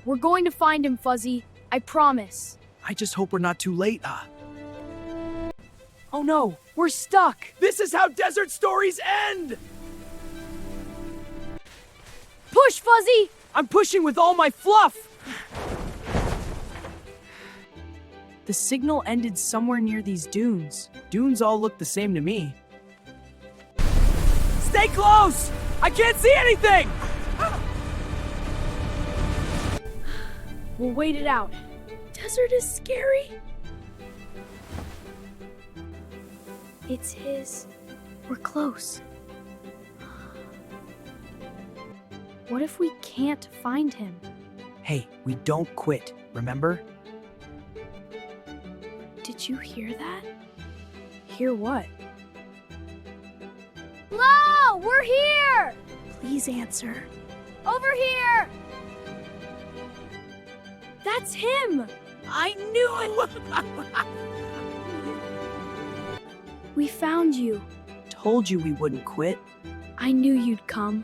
We're going to find him, Fuzzy. I promise. I just hope we're not too late. Oh no, we're stuck. This is how desert stories end! Push, Fuzzy! I'm pushing with all my fluff! The signal ended somewhere near these dunes. Dunes all look the same to me. Stay close! I can't see anything! We'll wait it out. Desert is scary. It's his. We're close. What if we can't find him? Hey, we don't quit, remember? Did you hear that? Hear what? Hello, we're here! Please answer. Over here! That's him! I knew it! We found you. Told you we wouldn't quit. I knew you'd come.